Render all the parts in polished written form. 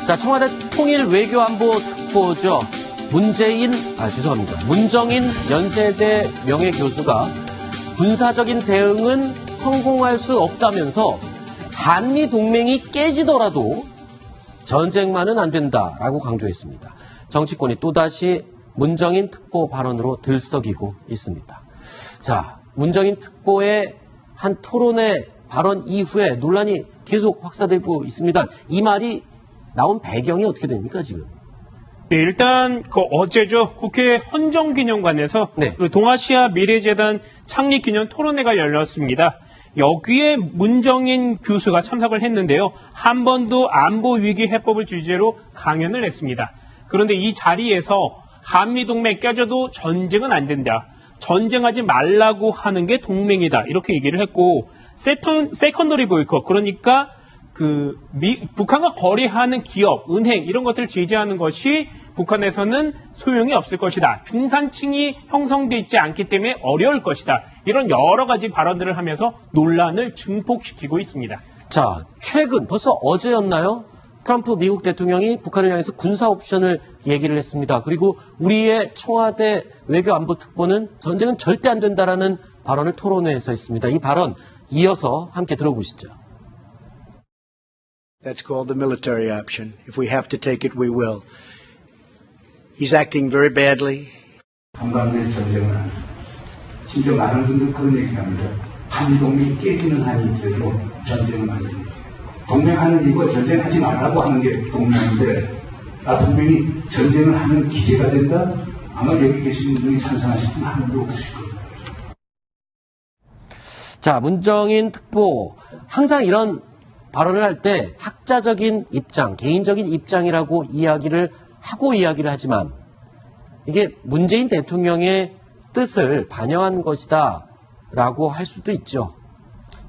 자, 청와대 통일외교안보특보죠. 문정인 연세대 명예교수가 군사적인 대응은 성공할 수 없다면서 한미 동맹이 깨지더라도 전쟁만은 안 된다라고 강조했습니다. 정치권이 또다시 문정인 특보 발언으로 들썩이고 있습니다. 자, 문정인 특보의 한 토론회 발언 이후에 논란이 계속 확산되고 있습니다. 이 말이 나온 배경이 어떻게 됩니까, 지금? 네, 일단 어제죠. 국회 헌정기념관에서 네. 동아시아 미래재단 창립기념 토론회가 열렸습니다. 여기에 문정인 교수가 참석을 했는데요. 한 번도 안보위기 해법을 주제로 강연을 했습니다. 그런데 이 자리에서 한미동맹 깨져도 전쟁은 안 된다. 전쟁하지 말라고 하는 게 동맹이다. 이렇게 얘기를 했고, 세컨더리 보이콧, 그러니까 북한과 거래하는 기업, 은행 이런 것들을 제재하는 것이 북한에서는 소용이 없을 것이다. 중산층이 형성돼 있지 않기 때문에 어려울 것이다. 이런 여러 가지 발언들을 하면서 논란을 증폭시키고 있습니다. 자, 최근 벌써 어제였나요? 트럼프 미국 대통령이 북한을 향해서 군사 옵션을 얘기를 했습니다. 그리고 우리의 청와대 외교안보특보는 전쟁은 절대 안 된다라는 발언을 토론회에서 했습니다. 이 발언 이어서 함께 들어보시죠. That's called the military option. If we have to take it, we will. He's acting very badly. 한반도에서 전쟁은 안 돼. 심지어 많은 분들 그런 얘기합니다. 한미동맹이 깨지는 한이 되도록 전쟁은 안 됩니다. 동맹하는 이거 전쟁하지 말라고 하는 게 동맹인데, 동맹이 전쟁을 하는 기제가 된다? 아마 여기 계신 분들이 찬성하실 분 한 분도 없으실 겁니다. 자, 문정인 특보 항상 이런 발언을 할 때 학자적인 입장, 개인적인 입장이라고 이야기를 하지만 이게 문재인 대통령의 뜻을 반영한 것이다라고 할 수도 있죠.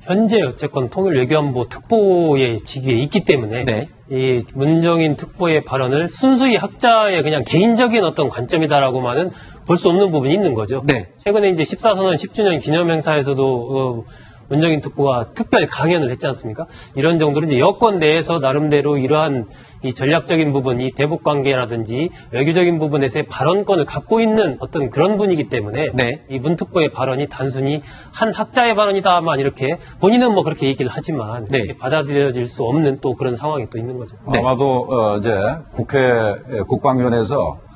현재 어쨌건 통일외교안보 특보의 직위에 있기 때문에 네. 이 문정인 특보의 발언을 순수히 학자의 그냥 개인적인 어떤 관점이다라고만은 볼 수 없는 부분이 있는 거죠. 네. 최근에 이제 14선언 10주년 기념행사에서도 문정인 특보가 특별 강연을 했지 않습니까? 이런 정도로 이제 여권 내에서 나름대로 이러한 이 전략적인 부분, 이 대북 관계라든지 외교적인 부분에서의 발언권을 갖고 있는 어떤 그런 분이기 때문에 네. 이 문 특보의 발언이 단순히 한 학자의 발언이다만 이렇게 본인은 뭐 그렇게 얘기를 하지만 네. 이렇게 받아들여질 수 없는 또 그런 상황이 또 있는 거죠. 네. 아마도 이제 국회 국방위원회에서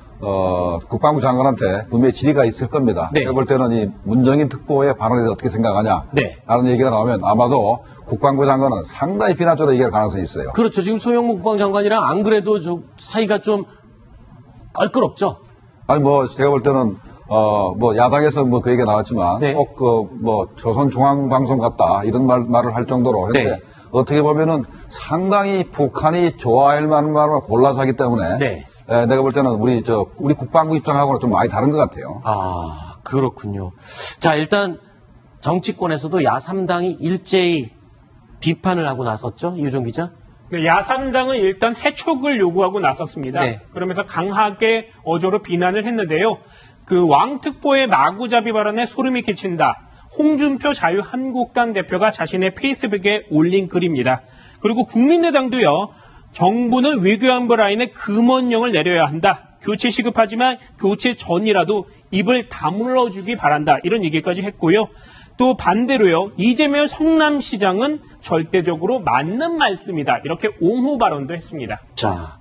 국방부 장관한테 분명히 질의가 있을 겁니다. 네. 제가 볼 때는 이 문정인 특보의 발언에 대해서 어떻게 생각하냐 네. 라는 얘기가 나오면 아마도 국방부 장관은 상당히 비난적으로 얘기할 가능성이 있어요. 그렇죠. 지금 송영무 국방장관이랑 안 그래도 좀 사이가 좀 얼끄럽죠. 아니 뭐 제가 볼 때는 뭐 야당에서 뭐 그 얘기가 나왔지만 네. 꼭 뭐 조선중앙방송 같다 이런 말을 할 정도로 했는데 네. 어떻게 보면은 상당히 북한이 좋아할 만한 말을 골라서 하기 때문에 네. 내가 볼 때는 우리 국방부 입장하고는 좀 많이 다른 것 같아요. 아, 그렇군요. 자, 일단 정치권에서도 야3당이 일제히 비판을 하고 나섰죠. 이유정 기자. 네, 야3당은 일단 해촉을 요구하고 나섰습니다. 네. 그러면서 강하게 어조로 비난을 했는데요. 그 왕특보의 마구잡이 발언에 소름이 끼친다. 홍준표 자유한국당 대표가 자신의 페이스북에 올린 글입니다. 그리고 국민의당도요. 정부는 외교안보 라인에 금원령을 내려야 한다. 교체 시급하지만 교체 전이라도 입을 다물어주기 바란다. 이런 얘기까지 했고요. 또 반대로요. 이재명 성남시장은 절대적으로 맞는 말씀이다. 이렇게 옹호 발언도 했습니다. 자,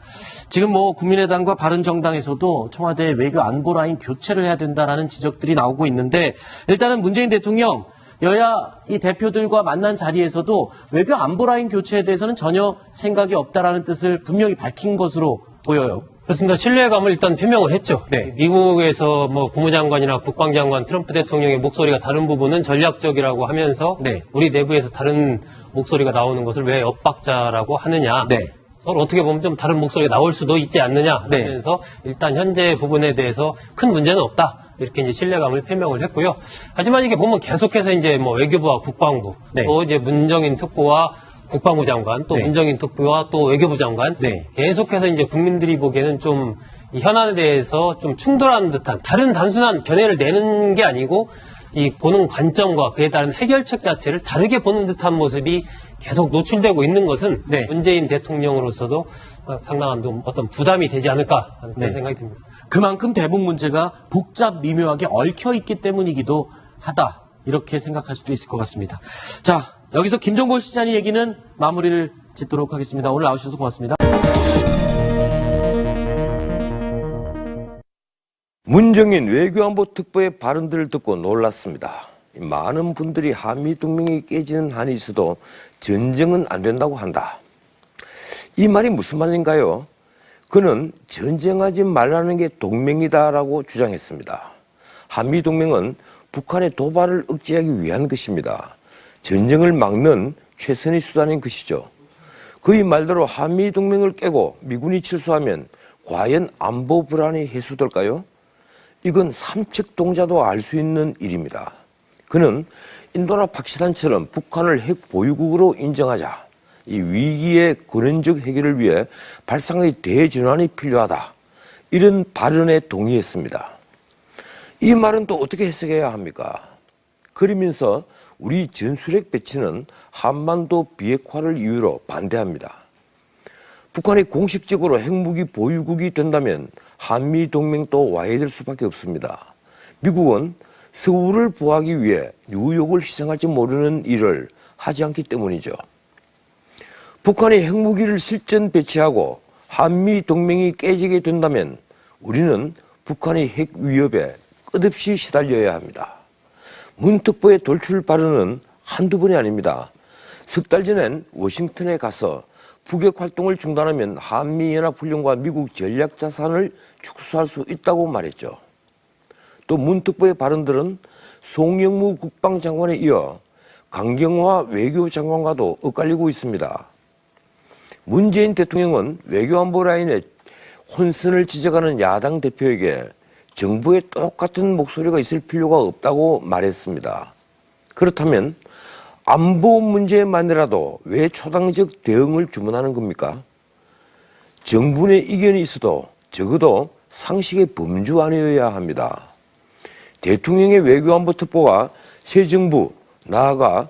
지금 뭐 국민의당과 바른정당에서도 청와대 외교 안보 라인 교체를 해야 된다라는 지적들이 나오고 있는데 일단은 문재인 대통령 여야 이 대표들과 만난 자리에서도 외교 안보 라인 교체에 대해서는 전혀 생각이 없다라는 뜻을 분명히 밝힌 것으로 보여요. 그렇습니다. 신뢰감을 일단 표명을 했죠. 네. 미국에서 뭐 국무장관이나 국방장관 트럼프 대통령의 목소리가 다른 부분은 전략적이라고 하면서 네. 우리 내부에서 다른 목소리가 나오는 것을 왜 엇박자라고 하느냐. 네. 서로 어떻게 보면 좀 다른 목소리가 나올 수도 있지 않느냐. 네. 하면서 일단 현재 부분에 대해서 큰 문제는 없다. 이렇게 이제 신뢰감을 표명을 했고요. 하지만 이게 보면 계속해서 이제 뭐 외교부와 국방부 네. 또 이제 문정인 특보와 국방부 장관, 또 네. 문정인 특보와 또 외교부 장관 네. 계속해서 이제 국민들이 보기에는 좀 이 현안에 대해서 좀 충돌하는 듯한 다른 단순한 견해를 내는 게 아니고 이 보는 관점과 그에 따른 해결책 자체를 다르게 보는 듯한 모습이 계속 노출되고 있는 것은 네. 문재인 대통령으로서도 상당한 좀 어떤 부담이 되지 않을까 하는 그런 네. 생각이 듭니다. 그만큼 대북 문제가 복잡 미묘하게 얽혀 있기 때문이기도 하다. 이렇게 생각할 수도 있을 것 같습니다. 자, 여기서 김종골 시장의 얘기는 마무리를 짓도록 하겠습니다. 오늘 나오셔서 고맙습니다. 문정인 외교안보 특보의 발언들을 듣고 놀랐습니다. 많은 분들이 한미 동맹이 깨지는 한이 있어도 전쟁은 안 된다고 한다. 이 말이 무슨 말인가요? 그는 전쟁하지 말라는 게 동맹이다라고 주장했습니다. 한미 동맹은 북한의 도발을 억제하기 위한 것입니다. 전쟁을 막는 최선의 수단인 것이죠. 그의 말대로 한미 동맹을 깨고 미군이 철수하면 과연 안보 불안이 해소될까요? 이건 삼척동자도 알 수 있는 일입니다. 그는 인도나 파키스탄처럼 북한을 핵 보유국으로 인정하자. 이 위기의 근원적 해결을 위해 발상의 대전환이 필요하다. 이런 발언에 동의했습니다. 이 말은 또 어떻게 해석해야 합니까? 그러면서 우리 전술핵 배치는 한반도 비핵화를 이유로 반대합니다. 북한이 공식적으로 핵무기 보유국이 된다면 한미 동맹도 와해될 수밖에 없습니다. 미국은 서울을 보호하기 위해 뉴욕을 희생할지 모르는 일을 하지 않기 때문이죠. 북한이 핵무기를 실전 배치하고 한미 동맹이 깨지게 된다면 우리는 북한의 핵 위협에 끝없이 시달려야 합니다. 문 특보의 돌출 발언은 한두 번이 아닙니다. 석 달 전엔 워싱턴에 가서 북핵 활동을 중단하면 한미연합훈련과 미국 전략자산을 축소할 수 있다고 말했죠. 또 문 특보의 발언들은 송영무 국방장관에 이어 강경화 외교장관과도 엇갈리고 있습니다. 문재인 대통령은 외교안보 라인에 혼선을 지적하는 야당 대표에게 정부의 똑같은 목소리가 있을 필요가 없다고 말했습니다. 그렇다면 안보 문제만이라도 왜 초당적 대응을 주문하는 겁니까? 정부 내 이견이 있어도 적어도 상식의 범주 안이어야 합니다. 대통령의 외교안보 특보가 새 정부, 나아가